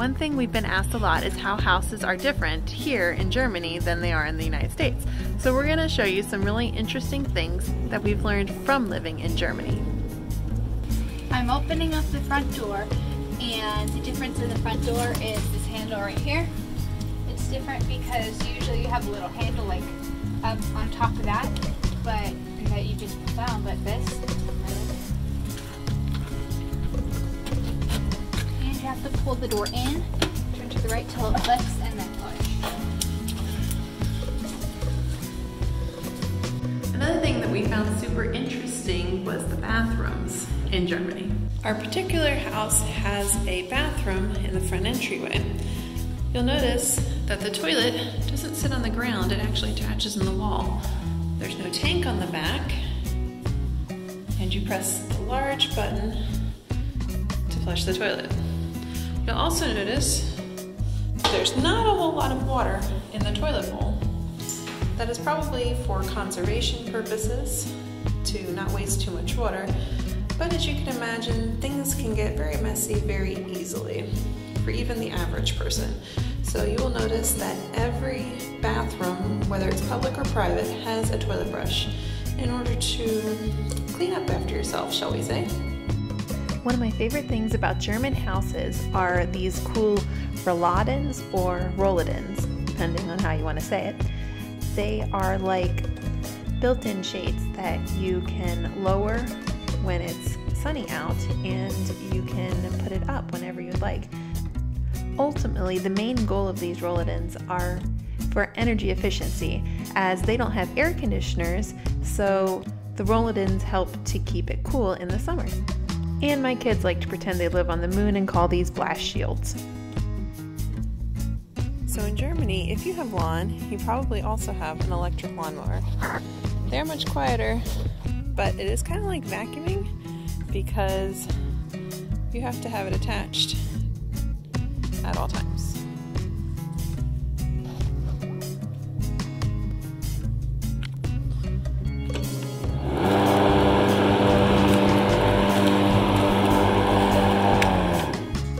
One thing we've been asked a lot is how houses are different here in Germany than they are in the United States. So we're going to show you some really interesting things that we've learned from living in Germany. I'm opening up the front door, and the difference in the front door is this handle right here. It's different because usually you have a little handle like up on top of that, but that you just pull down, but this. And you have to pull the door in, turn to the right till it clicks, and then push. Another thing that we found super interesting was the bathrooms in Germany. Our particular house has a bathroom in the front entryway. You'll notice that the toilet doesn't sit on the ground, it actually attaches in the wall. There's no tank on the back, and you press the large button to flush the toilet. You'll also notice there's not a whole lot of water in the toilet bowl. That is probably for conservation purposes, to not waste too much water, but as you can imagine, things can get very messy very easily for even the average person. So you will notice that every bathroom, whether it's public or private, has a toilet brush in order to clean up after yourself, shall we say. One of my favorite things about German houses are these cool Rolladens or Rolladens, depending on how you want to say it. They are like built-in shades that you can lower when it's sunny out, and you can put it up whenever you'd like. Ultimately, the main goal of these Rolladens are for energy efficiency, as they don't have air conditioners, so the Rolladens help to keep it cool in the summer. And my kids like to pretend they live on the moon and call these blast shields. So in Germany, if you have lawn, you probably also have an electric lawnmower. They're much quieter, but it is kind of like vacuuming because you have to have it attached at all times.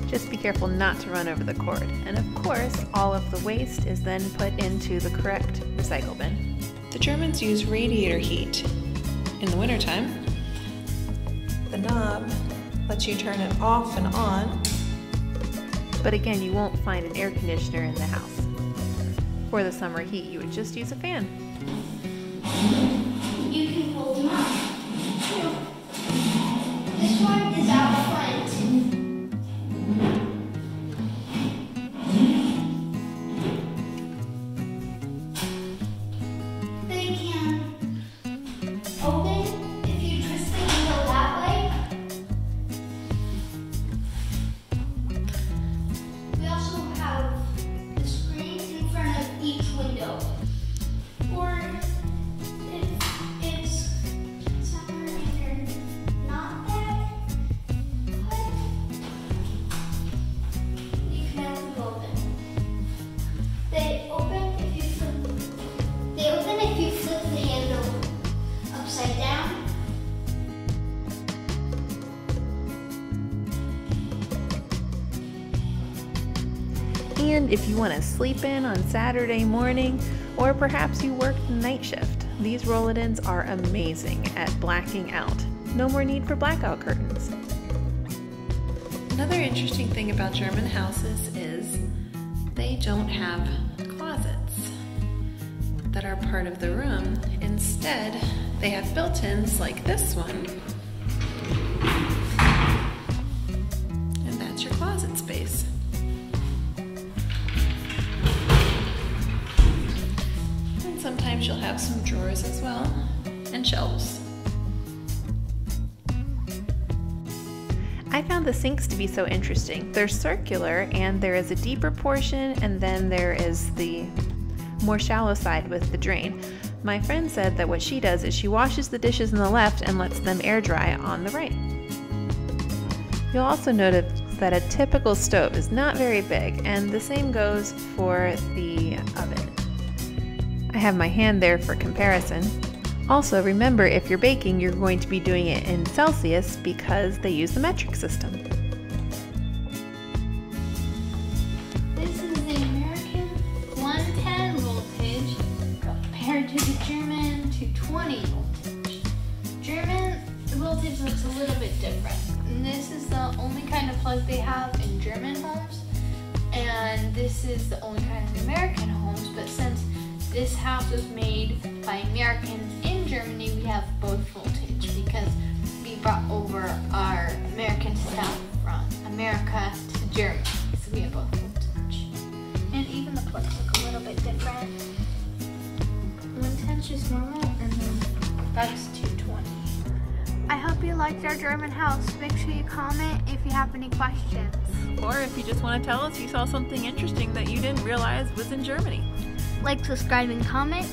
Just be careful not to run over the cord. And of course, all of the waste is then put into the correct recycle bin. The Germans use radiator heat in the wintertime. The knob lets you turn it off and on. But again, you won't find an air conditioner in the house. For the summer heat, you would just use a fan. You can hold them up. This one is out front. They can open if you twist the handle that way. We also have the screen in front of each window. Or if it's somewhere and they're not that quick, you can have them open. They open if you flip the handle upside down. And if you want to sleep in on Saturday morning, or perhaps you work the night shift, these Rolladens are amazing at blacking out. No more need for blackout curtains. Another interesting thing about German houses is they don't have closets that are part of the room. Instead, they have built-ins like this one. And that's your closet space. And sometimes you'll have some drawers as well, and shelves. I found the sinks to be so interesting. They're circular, and there is a deeper portion, and then there is the more shallow side with the drain. My friend said that what she does is she washes the dishes on the left and lets them air dry on the right. You'll also notice that a typical stove is not very big, and the same goes for the oven. I have my hand there for comparison. Also, remember, if you're baking, you're going to be doing it in Celsius because they use the metric system. to the German 220 voltage. German voltage looks a little bit different. And this is the only kind of plug they have in German homes. And this is the only kind in American homes. But since this house was made by Americans in Germany, we have both voltage because we brought over our American stuff from America to Germany. So we have both voltage. And even the plugs look a little bit different. 110 is just normal, and then that's 220. I hope you liked our German house. Make sure you comment if you have any questions. Or if you just want to tell us you saw something interesting that you didn't realize was in Germany. Like, subscribe, and comment,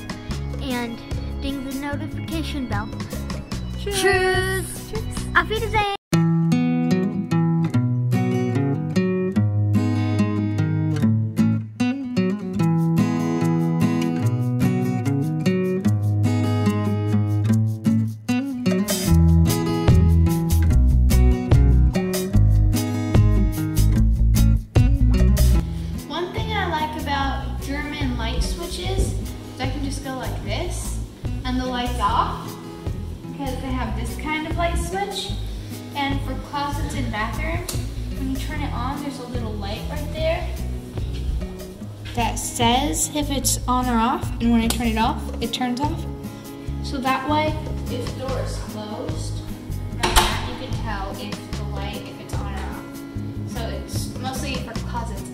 and ding the notification bell. Cheers! Cheers! Auf Wiedersehen! One thing I like about German light switches is I can just go like this and the light's off because they have this kind of light switch. And for closets and bathrooms, when you turn it on, there's a little light right there that says if it's on or off, and when I turn it off, it turns off. So that way, if the door is closed, like that, you can tell if the light, if it's on or off. So it's mostly for closets